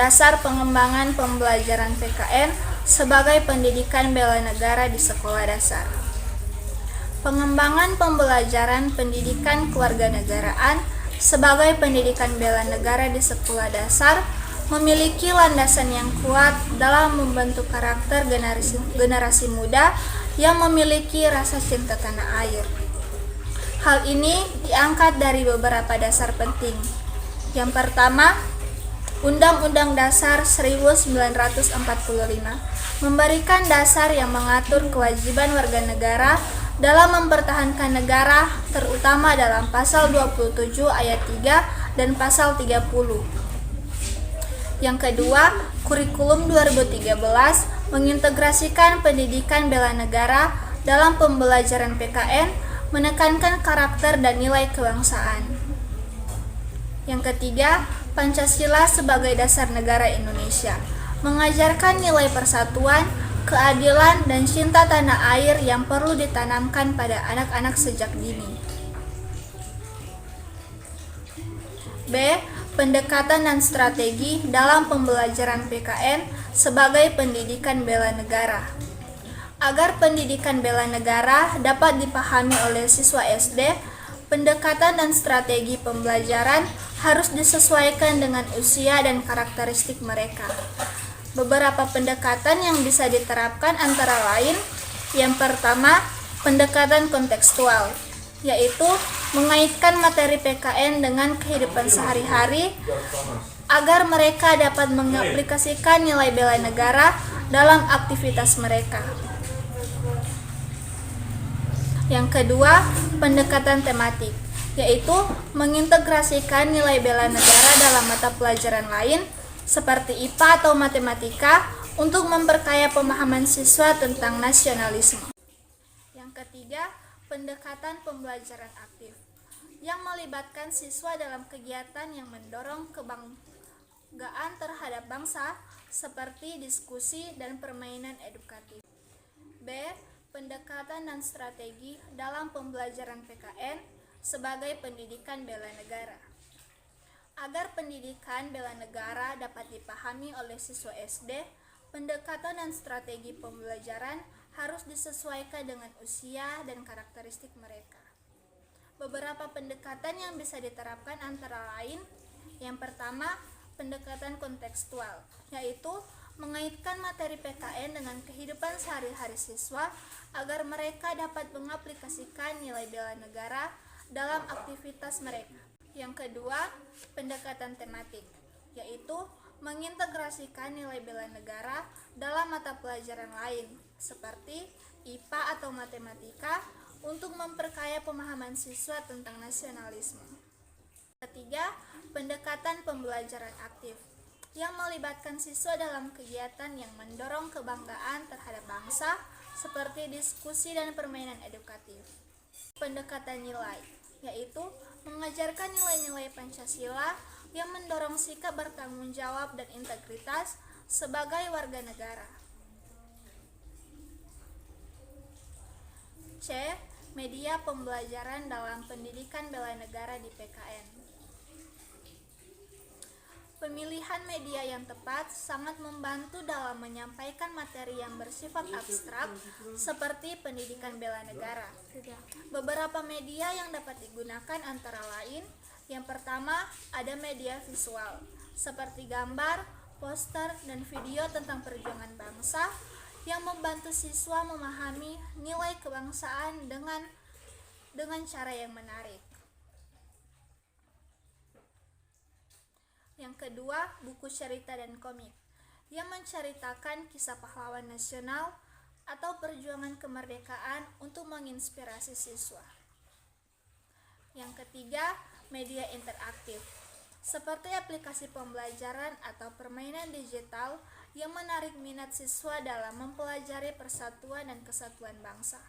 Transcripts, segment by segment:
Dasar pengembangan pembelajaran PKN sebagai pendidikan bela negara di sekolah dasar. Pengembangan pembelajaran pendidikan kewarganegaraan sebagai pendidikan bela negara di sekolah dasar memiliki landasan yang kuat dalam membentuk karakter generasi muda yang memiliki rasa cinta tanah air. Hal ini diangkat dari beberapa dasar penting. Yang pertama, Undang-Undang Dasar 1945 memberikan dasar yang mengatur kewajiban warga negara dalam mempertahankan negara, terutama dalam pasal 27 ayat 3 dan pasal 30. Yang kedua, kurikulum 2013 mengintegrasikan pendidikan bela negara dalam pembelajaran PKN, menekankan karakter dan nilai kebangsaan. Yang ketiga, Pancasila sebagai dasar negara Indonesia mengajarkan nilai persatuan, keadilan, dan cinta tanah air yang perlu ditanamkan pada anak-anak sejak dini. B. Pendekatan dan strategi dalam pembelajaran PKN sebagai pendidikan bela negara. Agar pendidikan bela negara dapat dipahami oleh siswa SD, pendekatan dan strategi pembelajaran harus disesuaikan dengan usia dan karakteristik mereka. Beberapa pendekatan yang bisa diterapkan antara lain, yang pertama, pendekatan kontekstual, yaitu mengaitkan materi PKN dengan kehidupan sehari-hari agar mereka dapat mengaplikasikan nilai bela negara dalam aktivitas mereka. Yang kedua, pendekatan tematik, yaitu mengintegrasikan nilai bela negara dalam mata pelajaran lain seperti IPA atau matematika untuk memperkaya pemahaman siswa tentang nasionalisme. Yang ketiga, pendekatan pembelajaran aktif yang melibatkan siswa dalam kegiatan yang mendorong kebanggaan terhadap bangsa seperti diskusi dan permainan edukatif. B. Pendekatan dan strategi dalam pembelajaran PKN sebagai pendidikan bela negara. Agar pendidikan bela negara dapat dipahami oleh siswa SD, pendekatan dan strategi pembelajaran harus disesuaikan dengan usia dan karakteristik mereka. Beberapa pendekatan yang bisa diterapkan antara lain, yang pertama, pendekatan kontekstual, yaitu mengaitkan materi PKN dengan kehidupan sehari-hari siswa agar mereka dapat mengaplikasikan nilai bela negara dalam aktivitas mereka. Yang kedua, pendekatan tematik, yaitu mengintegrasikan nilai bela negara dalam mata pelajaran lain seperti IPA atau matematika untuk memperkaya pemahaman siswa tentang nasionalisme. Ketiga, pendekatan pembelajaran aktif yang melibatkan siswa dalam kegiatan yang mendorong kebanggaan terhadap bangsa seperti diskusi dan permainan edukatif. Pendekatan nilai, yaitu mengajarkan nilai-nilai Pancasila yang mendorong sikap bertanggung jawab dan integritas sebagai warga negara. C. Media pembelajaran dalam pendidikan bela negara di PKN. Pemilihan media yang tepat sangat membantu dalam menyampaikan materi yang bersifat abstrak seperti pendidikan bela negara. Beberapa media yang dapat digunakan antara lain, yang pertama ada media visual, seperti gambar, poster, dan video tentang perjuangan bangsa yang membantu siswa memahami nilai kebangsaan dengan cara yang menarik. Yang kedua, buku cerita dan komik yang menceritakan kisah pahlawan nasional atau perjuangan kemerdekaan untuk menginspirasi siswa. Yang ketiga, media interaktif seperti aplikasi pembelajaran atau permainan digital yang menarik minat siswa dalam mempelajari persatuan dan kesatuan bangsa.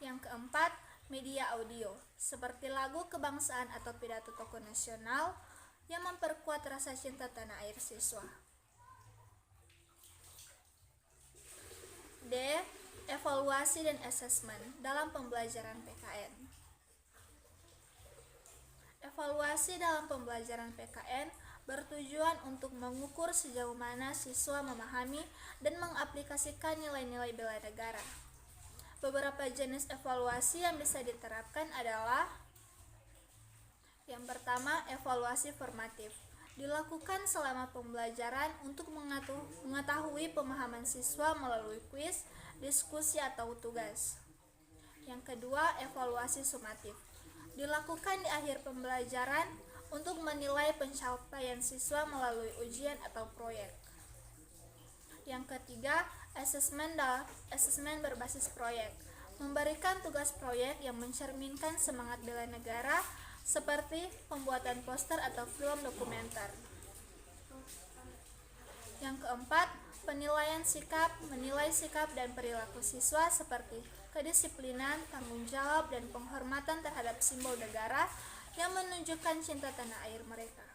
Yang keempat, media audio seperti lagu kebangsaan atau pidato tokoh nasional yang memperkuat rasa cinta tanah air siswa. D. Evaluasi dan asesmen dalam pembelajaran PKN. Evaluasi dalam pembelajaran PKN bertujuan untuk mengukur sejauh mana siswa memahami dan mengaplikasikan nilai-nilai bela negara. Beberapa jenis evaluasi yang bisa diterapkan adalah: yang pertama, evaluasi formatif. Dilakukan selama pembelajaran untuk mengetahui pemahaman siswa melalui kuis, diskusi, atau tugas. Yang kedua, evaluasi sumatif. Dilakukan di akhir pembelajaran untuk menilai pencapaian siswa melalui ujian atau proyek. Yang ketiga, asesmen berbasis proyek. Memberikan tugas proyek yang mencerminkan semangat bela negara seperti pembuatan poster atau film dokumenter. Yang keempat, penilaian sikap, menilai sikap dan perilaku siswa seperti kedisiplinan, tanggung jawab, dan penghormatan terhadap simbol negara yang menunjukkan cinta tanah air mereka.